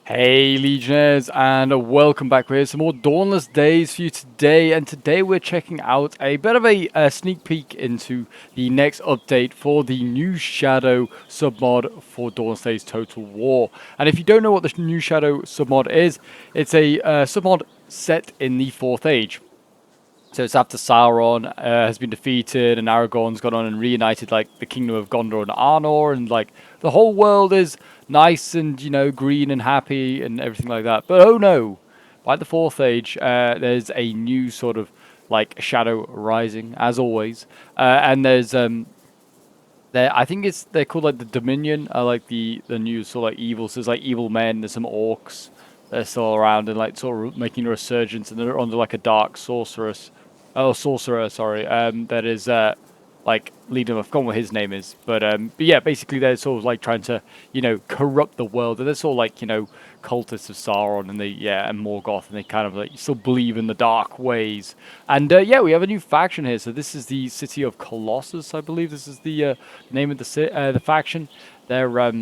Hey Legionnaires, and welcome back. We're here some more Dawnless Days for you today, and today we're checking out a bit of a sneak peek into the next update for the new Shadow submod for Dawnless Days Total War. And if you don't know what the new Shadow submod is, it's a submod set in the Fourth Age. So it's after Sauron has been defeated and Aragorn's gone on and reunited like the kingdom of Gondor and Arnor, and like the whole world is nice and green and happy and everything like that. But oh no, by the Fourth Age, there's a new sort of like shadow rising as always, and there's there I think they're called like the Dominion, like the new sort of like evil. So there's like evil men, there's some orcs. They're still around and like sort of making a resurgence, and they're under like a dark sorceress. Oh, sorcerer, sorry. That is like leading. I've forgotten what his name is, but yeah, basically they're sort of like trying to corrupt the world. And they're sort of like cultists of Sauron, and and Morgoth, and they kind of like still believe in the dark ways. And yeah, we have a new faction here. So this is the City of Colossus, I believe. This is the name of the faction. They're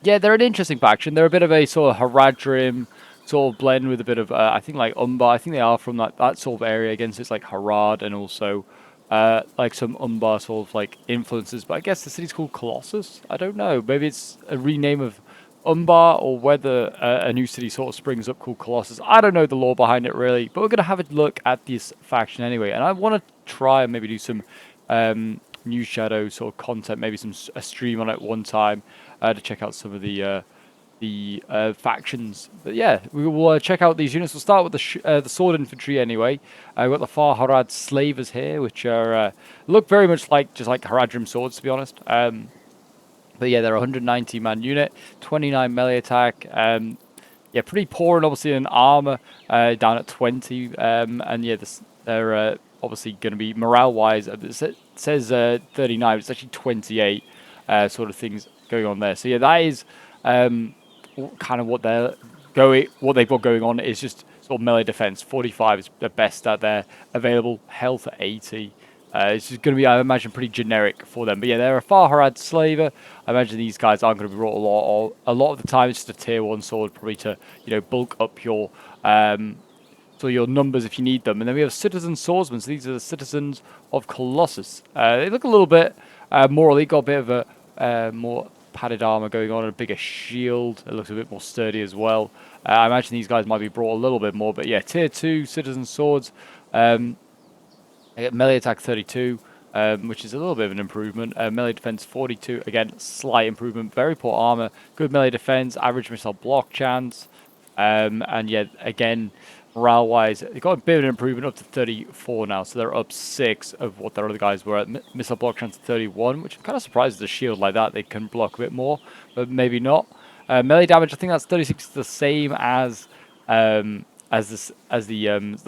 yeah, they're an interesting faction. They're a bit of a sort of Haradrim sort of blend with a bit of, I think, like Umbar. I think they are from that sort of area. Again, so it's like Harad and also like some Umbar sort of like influences. But I guess the city's called Colossus. I don't know. Maybe it's a rename of Umbar, or whether a new city sort of springs up called Colossus. I don't know the lore behind it really. But we're going to have a look at this faction anyway. And I want to try and maybe do some new Shadow sort of content, maybe a stream on it one time to check out some of the factions. But yeah, we will check out these units. We'll start with the sword infantry anyway. We've got the Far Harad slavers here, which are look very much like just like Haradrim swords, to be honest. But yeah, they're a 190 man unit, 29 melee attack. Yeah, pretty poor and obviously in armor, down at 20. And yeah, they're obviously going to be morale wise. It says 39, but it's actually 28 sort of things going on there. So yeah, that is kind of what they've got going on is just sort of melee defense. 45 is the best out there available. Health at 80. It's just going to be, I imagine, pretty generic for them. But yeah, they're a Farharad slaver. I imagine these guys aren't going to be brought a lot of the time. It's just a tier 1 sword, probably to bulk up your your numbers if you need them. And then we have citizen swordsmen. So these are the citizens of Colossus. They look a little bit more elite. Got a bit of a more padded armor going on and a bigger shield. It looks a bit more sturdy as well. I imagine these guys might be brought a little bit more. But yeah, tier 2 citizen swords. I get melee attack 32, which is a little bit of an improvement. Melee defense 42, again, slight improvement. Very poor armor, good melee defense, average missile block chance. And yeah, again, morale-wise, they got a bit of an improvement up to 34 now, so they're up 6 of what their other guys were at. Missile block chance 31, which I'm kind of surprised with a shield like that. They can block a bit more, but maybe not. Melee damage, I think that's 36, the same as the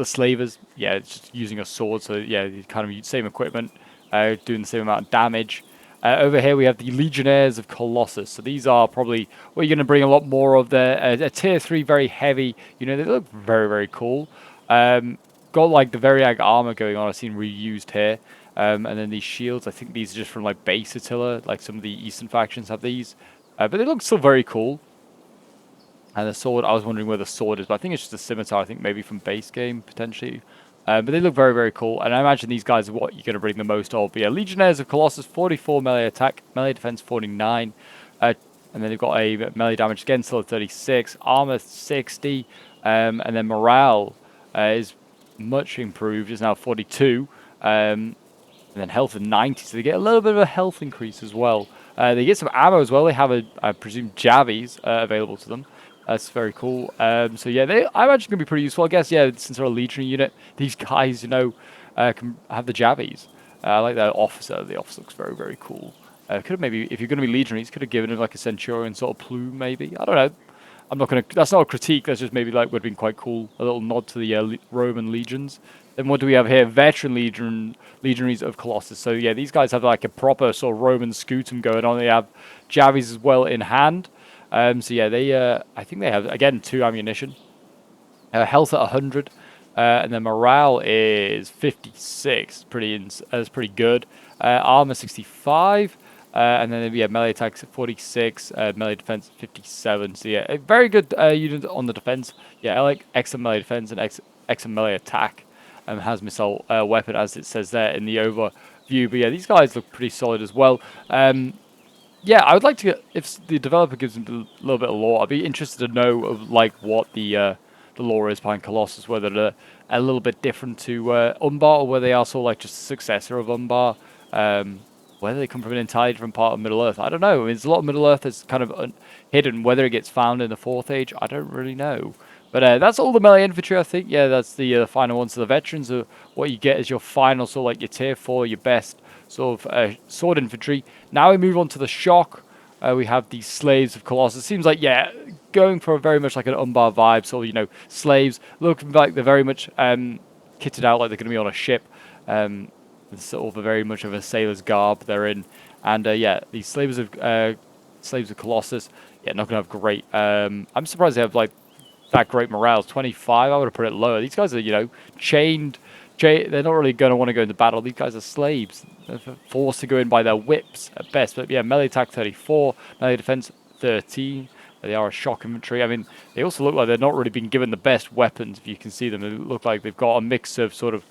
slavers. Yeah, it's just using a sword, so yeah, kind of same equipment, doing the same amount of damage. Over here we have the Legionaries of Colossus. So these are probably what you're going to bring a lot more of. A tier 3, very heavy. They look very, very cool. Got like the Variag armor going on. I've seen reused here. And then these shields, I think these are just from like base Attila. Like some of the Eastern factions have these. But they look still very cool. And the sword, I was wondering where the sword is, but I think it's just a scimitar, I think maybe from base game, potentially. But they look very, very cool. And I imagine these guys are what you're going to bring the most of. But yeah, Legionnaires of Colossus, 44 melee attack, melee defense 49. And then they've got a melee damage again, still at 36, armor 60. And then morale is much improved, it's now 42. And then health at 90, so they get a little bit of a health increase as well. They get some ammo as well. They have, I presume, Javies available to them. That's very cool. So yeah, I imagine going to be pretty useful. I guess, yeah, since they're a legionary unit, these guys, can have the Javies. I like that officer. The officer looks very, very cool. Could have maybe, if you're going to be legionaries, could have given him like a centurion sort of plume, maybe. I don't know. I'm not going to. That's not a critique. That's just maybe like would have been quite cool. A little nod to the Roman legions. Then what do we have here? Veteran legionaries of Colossus. So yeah, these guys have like a proper sort of Roman scutum going on. They have Javies as well in hand. So yeah, I think they have again 2 ammunition. Health at 100, and then morale is 56. That's pretty good. Armor 65. And then, yeah, melee attacks at 46, melee defense at 57. So, yeah, a very good unit on the defense. Yeah, I like excellent melee defense and excellent melee attack. Has missile weapon, as it says there in the overview. But, yeah, these guys look pretty solid as well. Yeah, I would like to get, if the developer gives them a little bit of lore, I'd be interested to know of like what the lore is behind Colossus, whether they're a little bit different to Umbar, or whether they are sort of like just a successor of Umbar, whether they come from an entirely different part of Middle Earth. I don't know. I mean, there's a lot of Middle Earth that's kind of hidden. Whether it gets found in the Fourth Age, I don't really know. But that's all the melee infantry, I think. Yeah, that's the final ones. So the veterans are what you get as your final, sort of like your tier 4, your best sort of sword infantry. Now we move on to the shock. We have the slaves of Colossus. Seems like, yeah, going for very much like an Umbar vibe. So, you know, slaves looking like they're very much kitted out like they're going to be on a ship. Sort of a very much of a sailor's garb they're in. And, yeah, the slaves of Colossus, yeah, not going to have great... I'm surprised they have, like, that great morale. 25, I would have put it lower. These guys are, you know, chained. They're not really going to want to go into battle. These guys are slaves. They're forced to go in by their whips at best. But yeah, melee attack 34, melee defense 13. They are a shock infantry. I mean, they also look like they're not really being given the best weapons. If you can see them, they look like they've got a mix of sort of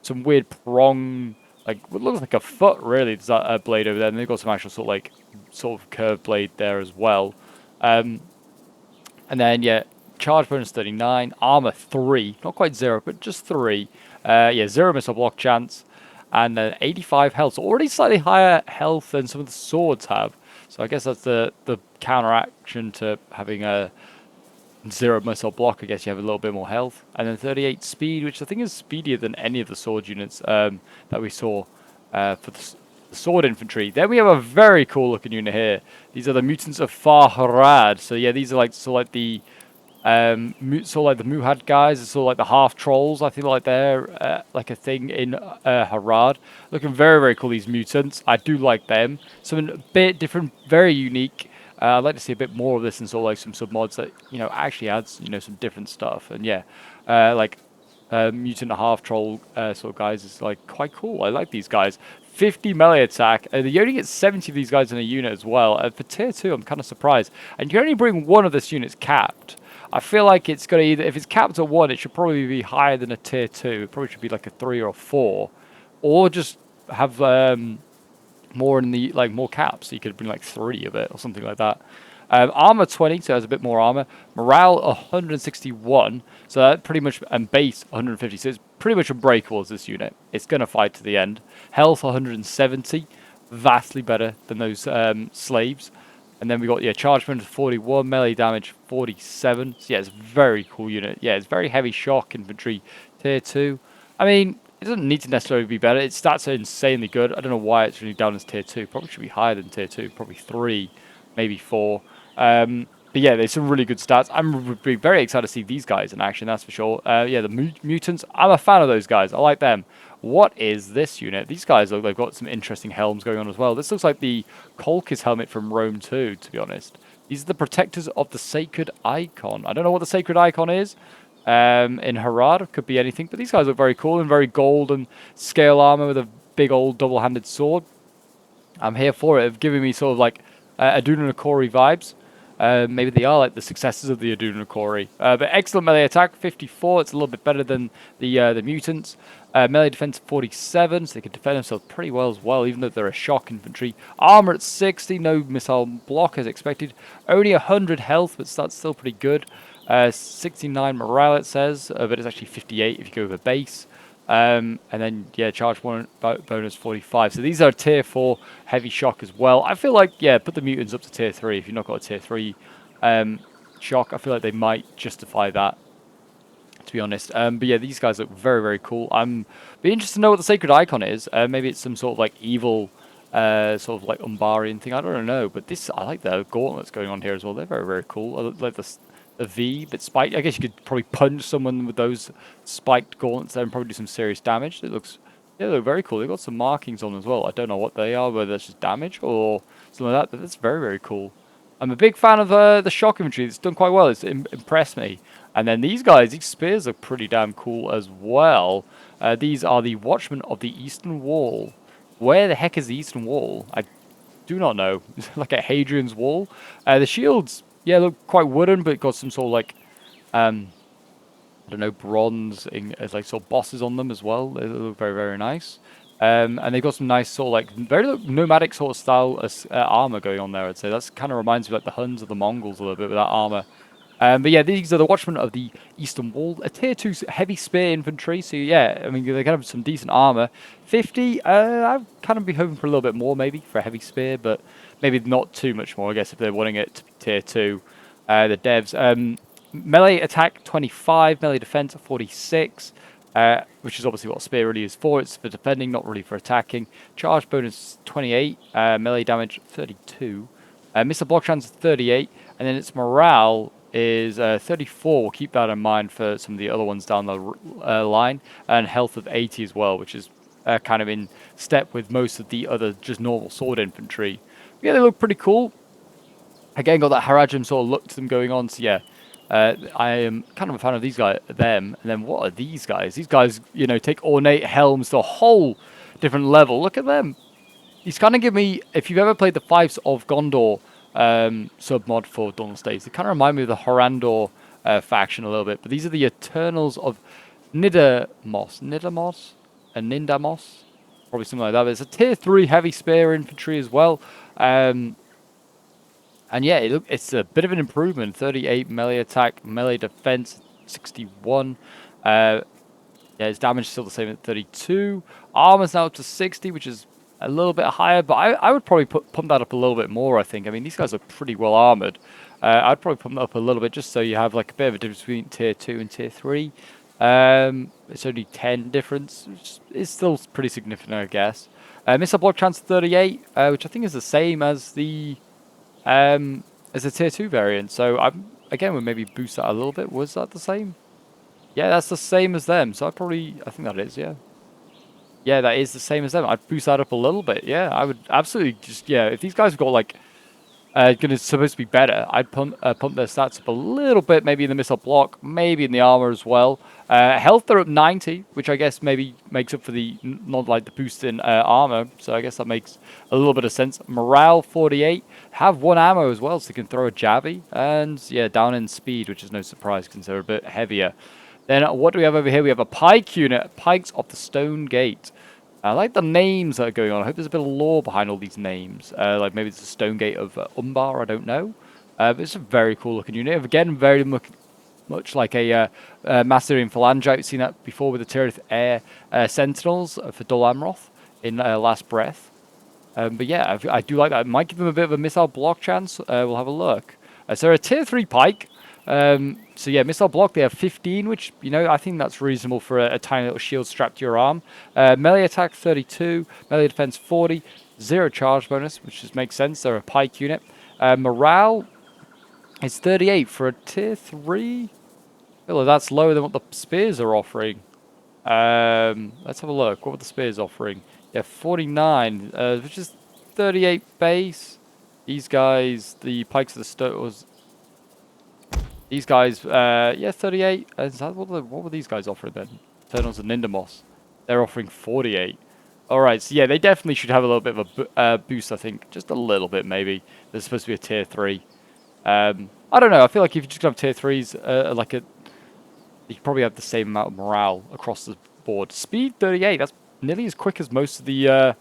some weird prong, like what looks like a foot really. There's that blade over there, and they've got some actual sort of curved blade there as well. And then yeah, charge bonus 39, armor 3, not quite 0, but just 3. Yeah, 0 missile block chance, and 85 health. So already slightly higher health than some of the swords have. So I guess that's the counteraction to having a 0 missile block. I guess you have a little bit more health. And then 38 speed, which I think is speedier than any of the sword units that we saw for the sword infantry. Then we have a very cool looking unit here. These are the Mutants of Farharad. So yeah, these are like the the Muhad guys, it's sort of like the half trolls. I think like they're like a thing in Harad. Looking very, very cool, these mutants. I do like them. Something a bit different, very unique. I'd like to see a bit more of this and sort of like some submods that, you know, actually adds, you know, some different stuff. And yeah, mutant half troll sort of guys is like quite cool. I like these guys. 50 melee attack. You only get 70 of these guys in a unit as well. For tier 2, I'm kind of surprised. And you can only bring one of this unit's capped. I feel like it's got to either, if it's capped at 1, it should probably be higher than a tier 2. It probably should be like a 3 or a 4. Or just have more in the, like, more caps. So you could bring like 3 of it or something like that. Armor 20, so it has a bit more armor. Morale 161, so that pretty much, and base 150, so it's pretty much unbreakable as this unit. It's going to fight to the end. Health 170, vastly better than those slaves. And then we got, yeah, charge bonus 41, melee damage 47. So yeah, it's a very cool unit. Yeah, it's very heavy shock infantry, tier 2. I mean, it doesn't need to necessarily be better. Its stats are insanely good. I don't know why it's really down as tier 2. Probably should be higher than tier 2, probably 3, maybe 4. But yeah, there's some really good stats. I'm very excited to see these guys in action, that's for sure. Yeah, the mutants, I'm a fan of those guys. I like them. What is this unit? These guys look, they've got some interesting helms going on as well. This looks like the Colchis helmet from Rome 2, to be honest. These are the protectors of the sacred icon. I don't know what the sacred icon is. In Harad, could be anything, but these guys look very cool and very gold and scale armor with a big old double-handed sword. I'm here for it. It's giving me sort of like Aduna Nakori vibes. Maybe they are like the successors of the Aduna Nakori. But excellent melee attack, 54. It's a little bit better than the mutants. Melee defense 47, so they can defend themselves pretty well as well, even though they're a shock infantry. Armor at 60, no missile block as expected. Only 100 health, but that's still pretty good. 69 morale it says, but it's actually 58 if you go with a base. And then, yeah, charge bonus 45. So these are tier 4 heavy shock as well. I feel like, yeah, put the mutants up to tier 3 if you've not got a tier 3 shock. I feel like they might justify that, to be honest. But yeah, these guys look very, very cool. I'm be interested to know what the sacred icon is. Maybe it's some sort of like evil, sort of like Umbarian thing. I don't know. But this, I like the gauntlets going on here as well. They're very, very cool. I like the V bit spiked. I guess you could probably punch someone with those spiked gauntlets there and probably do some serious damage. It looks, yeah, they look very cool. They've got some markings on them as well. I don't know what they are, whether that's just damage or something like that, but that's very, very cool. I'm a big fan of the shock infantry. It's done quite well. It's impressed me. And then these guys, these spears are pretty damn cool as well. These are the Watchmen of the Eastern Wall. Where the heck is the Eastern Wall? do not know. It's like a Hadrian's Wall. The shields, yeah, look quite wooden, but got some sort of like, I don't know, bronze as like sort of bosses on them as well. They look very, very nice. And they've got some nice sort of like very nomadic sort of style armor going on there. I'd say that's kind of reminds me of like the Huns of the Mongols a little bit with that armor. But yeah, these are the Watchmen of the Eastern Wall, a tier 2 heavy spear infantry. So yeah, I mean they kind of have some decent armor. 50, I'd kind of be hoping for a little bit more maybe for a heavy spear, but maybe not too much more. I guess if they're wanting it to be tier 2, the devs. Melee attack 25, melee defense 46, which is obviously what spear really is for. It's for defending, not really for attacking. Charge bonus 28, melee damage 32, missile block chance 38, and then its morale is 34. We'll keep that in mind for some of the other ones down the line, and health of 80 as well, which is kind of in step with most of the other just normal sword infantry. Yeah, they look pretty cool. Again, got that Haradrim sort of look to them going on. So yeah, I am kind of a fan of these guys, them. And then what are these guys? These guys, you know, take ornate helms to a whole different level. Look at them. He's kind of give me, if you've ever played the Fives of Gondor submod for Dawnless Days, they kind of remind me of the Horandor faction a little bit. But these are the Eternals of Nidamos, and Nindamos, probably something like that. But it's a tier 3 heavy spear infantry as well. And yeah, it's a bit of an improvement. 38 melee attack, melee defense 61. Yeah, his damage is still the same at 32. Armor's now up to 60, which is a little bit higher, but I would probably pump that up a little bit more, I think. I mean, these guys are pretty well armored. I'd probably pump that up a little bit just so you have like a bit of a difference between tier 2 and tier 3. It's only 10 difference, which is still pretty significant, I guess. Missile block chance 38, which I think is the same as the tier 2 variant. So again, we'll maybe boost that a little bit. Was that the same? Yeah, that's the same as them. So I think that is, yeah. Yeah, that is the same as them. I'd boost that up a little bit. Yeah, I would absolutely just, yeah, if these guys have got like, supposed to be better, I'd pump their stats up a little bit, maybe in the missile block, maybe in the armor as well. Health, they're up 90, which I guess maybe makes up for the, not like the boost in armor, so I guess that makes a little bit of sense. Morale, 48, have 1 ammo as well, so they can throw a javi, and yeah, down in speed, which is no surprise, because they're a bit heavier. Then what do we have over here? We have a Pike Unit, Pikes of the Stone Gate. I like the names that are going on. I hope there's a bit of lore behind all these names. Like maybe it's the Stone Gate of Umbar, I don't know. But it's a very cool looking unit. Again, very much like a Macedonian Phalangite. We've seen that before with the Tirith Air Sentinels for Dol Amroth in Last Breath. But yeah, I do like that. It might give them a bit of a missile block chance. We'll have a look. So a tier 3 Pike. So yeah, missile block, they have 15, which, you know, I think that's reasonable for a tiny little shield strapped to your arm. Melee attack 32, melee defense 40, 0 charge bonus, which just makes sense. They're a Pike unit. Morale is 38 for a tier 3. I feel like that's lower than what the spears are offering. Let's have a look. What were the spears offering? Yeah, 49, which is 38 base. These guys, the Pikes of the Stones. These guys, yeah, 38. What were these guys offering then? Eternals and Nindamos. They're offering 48. Alright, so yeah, they definitely should have a little bit of a boost, I think. Just a little bit, maybe. There's supposed to be a tier 3. I don't know. I feel like if you just have tier 3s, you could probably have the same amount of morale across the board. Speed 38. That's nearly as quick as most of the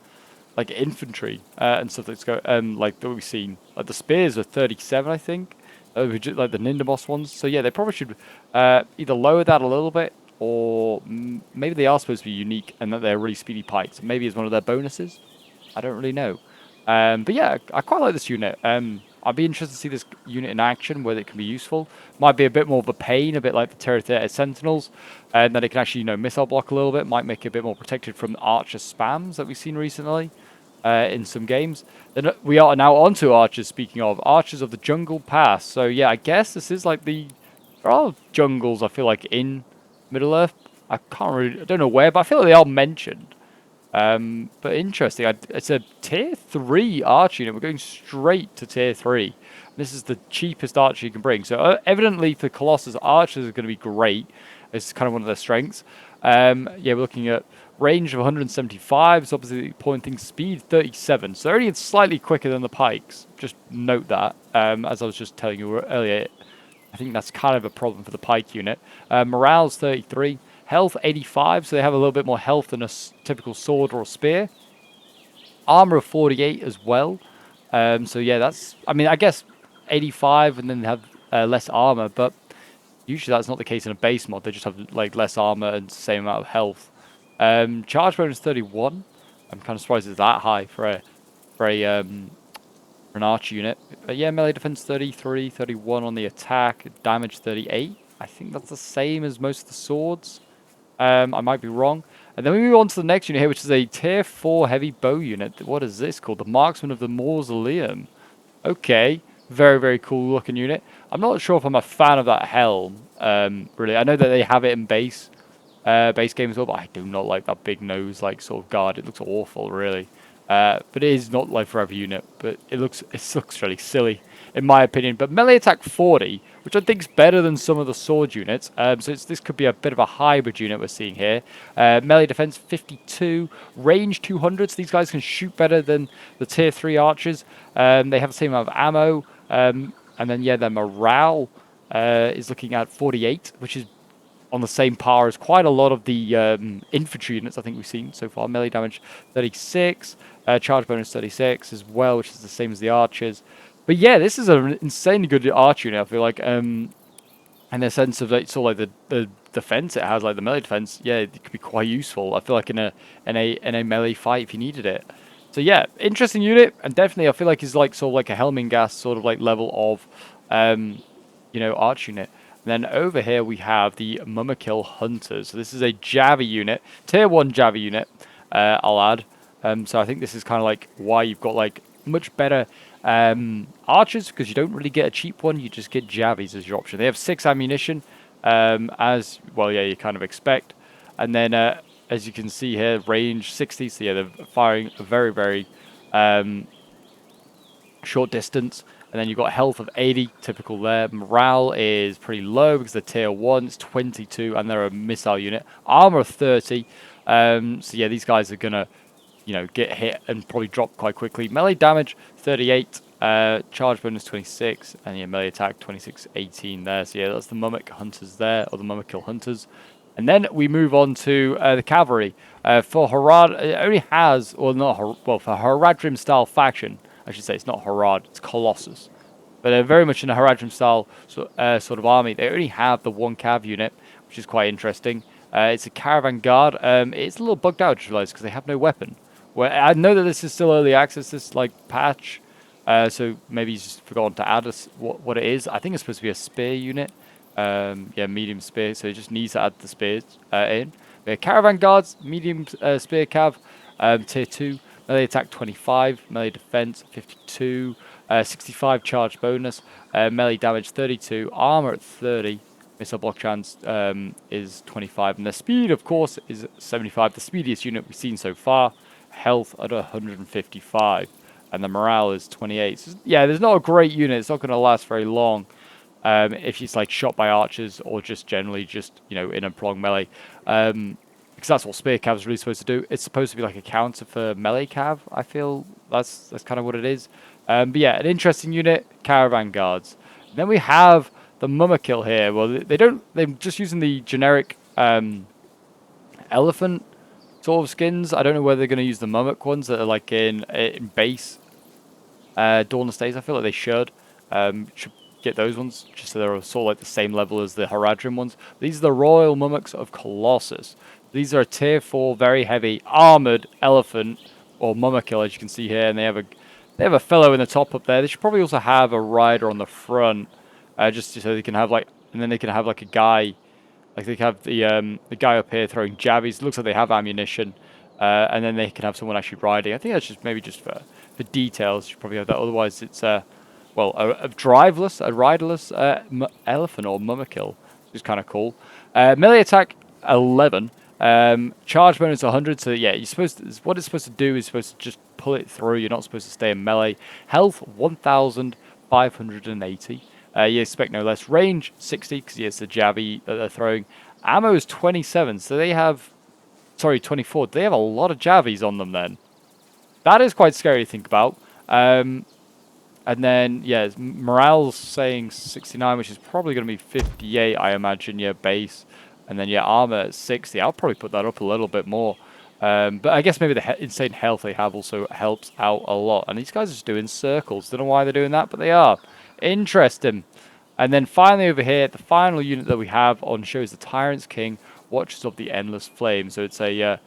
like infantry and stuff that's like that we've seen. Like the spears are 37, I think. Like the Nindamos ones. So yeah, they probably should either lower that a little bit, or maybe they are supposed to be unique and that they're really speedy pikes. Maybe it's one of their bonuses. I don't really know. But yeah, I quite like this unit. I'd be interested to see this unit in action, whether it can be useful. Might be a bit more of a pain, a bit like the Terra Sentinels, and that it can actually, you know, missile block a little bit. Might make it a bit more protected from archer spams that we've seen recently in some games. Then we are now onto archers. Speaking of archers of the Jungle Pass, so yeah, I guess this is like there are jungles, I feel like, in Middle Earth. I don't know where, but I feel like they are mentioned. But interesting. It's a tier 3 archer unit. We're going straight to tier 3. This is the cheapest archer you can bring. So evidently for Colossus, archers are going to be great. It's kind of one of their strengths. Yeah, we're looking at range of 175, so obviously pointing speed 37. So they're only slightly quicker than the pikes. Just note that, as I was just telling you earlier. I think that's kind of a problem for the Pike unit. Morale's 33, health 85, so they have a little bit more health than a typical sword or a spear. Armor of 48 as well. So yeah, that's, I mean, I guess 85 and then they have less armor, but usually that's not the case in a base mod. They just have like less armor and the same amount of health. Charge bonus 31. I'm kind of surprised it's that high for an archer unit. But yeah, melee defense 33, 31 on the attack, damage 38. I think that's the same as most of the swords. I might be wrong. And then we move on to the next unit here, which is a tier 4 heavy bow unit. What is this called? The Marksman of the Mausoleum. Okay, very, very cool looking unit. I'm not sure if I'm a fan of that helm, really. I know that they have it in base game as well, but I do not like that big nose, like, sort of guard. It looks awful, really. But it is not like for every unit, but it looks really silly, in my opinion. But melee attack 40, which I think is better than some of the sword units. So this could be a bit of a hybrid unit we're seeing here. Melee defense 52, range 200. So these guys can shoot better than the tier 3 archers. They have the same amount of ammo. And then, yeah, their morale is looking at 48, which is on the same par as quite a lot of the infantry units I think we've seen so far. Melee damage 36, charge bonus 36 as well, which is the same as the archers. But yeah, this is an insanely good archer unit, I feel like. In the sense of like, sort of like the defense it has, like the melee defense, yeah, it could be quite useful. I feel like in a melee fight if you needed it. So yeah, interesting unit, and definitely I feel like it's like sort of like a Helmingas sort of like level of arch unit. And then over here we have the Mkill Hunters. So this is a Javi unit, tier 1 Javi unit, I'll add. So I think this is kind of like why you've got like much better archers, because you don't really get a cheap one, you just get Javis as your option. They have 6 ammunition, as well, yeah, you kind of expect. And then as you can see here, range 60, so yeah, they're firing a very, very short distance. And then you've got health of 80, typical there. Morale is pretty low because they're tier 1, it's 22, and they're a missile unit. Armor of 30. So yeah, these guys are gonna, get hit and probably drop quite quickly. Melee damage 38, charge bonus 26, and yeah, melee attack 26, 18 there. So yeah, that's the Mumik Hunters there, or the Mkill Hunters. And then we move on to the Cavalry. For Harad, it only has, for Haradrim style faction, I should say, it's not Harad, it's Colossus. But they're very much in a Haradrim style sort of army. They only have the 1 cav unit, which is quite interesting. It's a caravan guard. It's a little bugged out, I just realized, because they have no weapon. Well, I know that this is still early access, this like patch. So maybe he's just forgotten to add us what it is. I think it's supposed to be a spear unit. Yeah, medium spear. So he just needs to add the spears in. They're caravan guards, medium spear cav, tier 2. Melee attack 25, melee defense 52, 65 charge bonus, melee damage 32, armor at 30, missile block chance is 25, and the speed, of course, is 75, the speediest unit we've seen so far. Health at 155, and the morale is 28. So, yeah, there's not a great unit. It's not going to last very long if it's like shot by archers or just generally just, in a prolonged melee. Because that's what Spear Cav is really supposed to do. It's supposed to be like a counter for Melee Cav, I feel. That's kind of what it is. But yeah, an interesting unit, Caravan Guards. And then we have the Mumikil here. Well, they're just using the generic elephant sort of skins. I don't know whether they're going to use the Mumik ones that are like in base Dawnless Days. I feel like they should get those ones, just so they're sort of like the same level as the Haradrim ones. These are the Royal Mumiks of Colossus. These are a tier 4, very heavy, armored elephant, or Mumikil, as you can see here, and they have a fellow in the top up there. They should probably also have a rider on the front, just so they can have like, and then they can have like a guy, like they can have the guy up here throwing jabbies. It looks like they have ammunition, and then they can have someone actually riding. I think that's just maybe just for details. You should probably have that. Otherwise, it's a riderless elephant or Mumikil, which is kind of cool. Melee attack 11. Charge bonus 100, so yeah, what it's supposed to do is supposed to just pull it through. You're not supposed to stay in melee. Health 1,580. You expect no less. Range 60, because yeah, it's the Javi that they're throwing. Ammo is 27, so they have... Sorry, 24. They have a lot of Javies on them then. That is quite scary to think about. And then, yeah, morale's saying 69, which is probably going to be 58, I imagine, yeah, base. And then, yeah, armor at 60. I'll probably put that up a little bit more. But I guess maybe the insane health they have also helps out a lot. And these guys are just doing circles. Don't know why they're doing that, but they are. Interesting. And then finally over here, the final unit that we have on show is the Tyrant's King, Watchers of the Endless Flame. So it's a...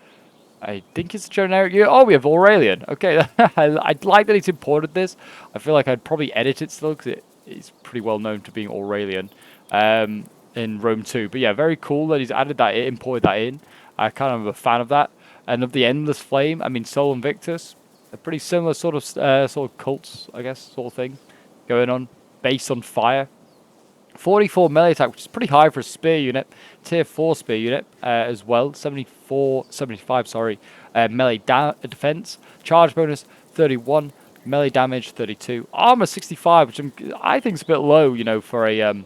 I think it's a generic unit. Oh, we have Aurelian. Okay, I like that he's imported this. I feel like I'd probably edit it still because it's pretty well known to being Aurelian in Rome 2. But yeah, very cool that he's added that, imported that in. I kind of am a fan of that. And of the Endless Flame, I mean, Sol Invictus, a pretty similar sort of cults, I guess, sort of thing going on, based on fire. 44 melee attack, which is pretty high for a spear unit. Tier 4 spear unit as well. 75, sorry. Melee defense. Charge bonus, 31. Melee damage, 32. Armor, 65, which I think is a bit low, you know, for a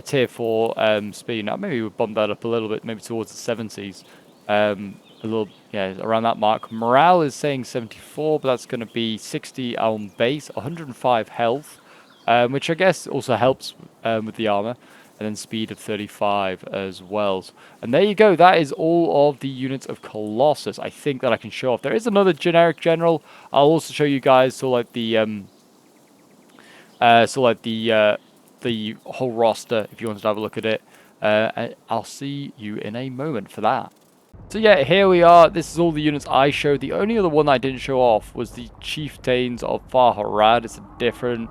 tier 4 spear unit. Maybe we'll bump that up a little bit, maybe towards the 70s. A little, yeah, around that mark. Morale is saying 74, but that's going to be 60 on base. 105 health. Which I guess also helps with the armor, and then speed of 35 as well. And there you go. That is all of the units of Colossus. I think that I can show off. There is another generic general. I'll also show you guys the whole roster if you want to have a look at it. I'll see you in a moment for that. So yeah, here we are. This is all the units I showed. The only other one I didn't show off was the Chieftains of Far Harad. It's a different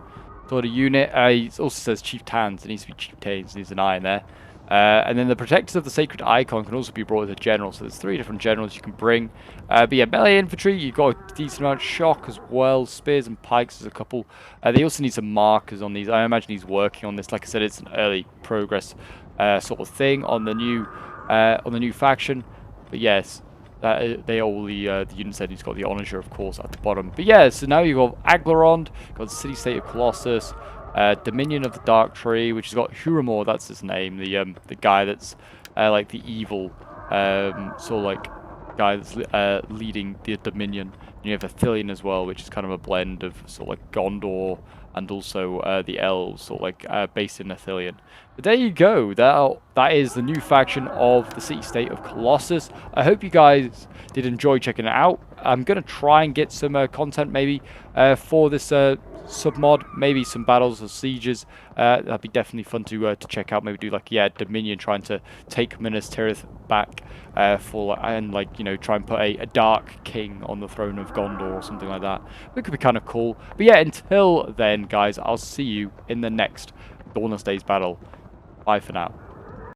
sort of unit. It also says Chieftains. It needs to be Chieftains. There's an I in there. And then the Protectors of the Sacred Icon can also be brought as a general. So there's 3 different generals you can bring. But yeah, melee infantry, you've got a decent amount of shock as well. Spears and pikes, there's a couple. They also need some markers on these. I imagine he's working on this. Like I said, it's an early progress sort of thing on the new faction. But yes, they all the units that he's got the Onager, of course, at the bottom. But yeah, so now you've got Aglarond, got the City-State of Colossus, Dominion of the Dark Tree, which has got Huramor, that's his name, the guy that's like the evil sort of like guy that's leading the Dominion. And you have Athelion as well, which is kind of a blend of sort of like Gondor and also the elves, sort of like based in Athelion. But there you go. That is the new faction of the City-State of Colossus. I hope you guys did enjoy checking it out. I'm going to try and get some content maybe for this submod, maybe some battles or sieges. That'd be definitely fun to check out. Maybe do like, yeah, Dominion trying to take Minas Tirith back and like, you know, try and put a dark king on the throne of Gondor or something like that. It could be kind of cool. But yeah, until then, guys, I'll see you in the next Dawnless Days battle. Bye for now.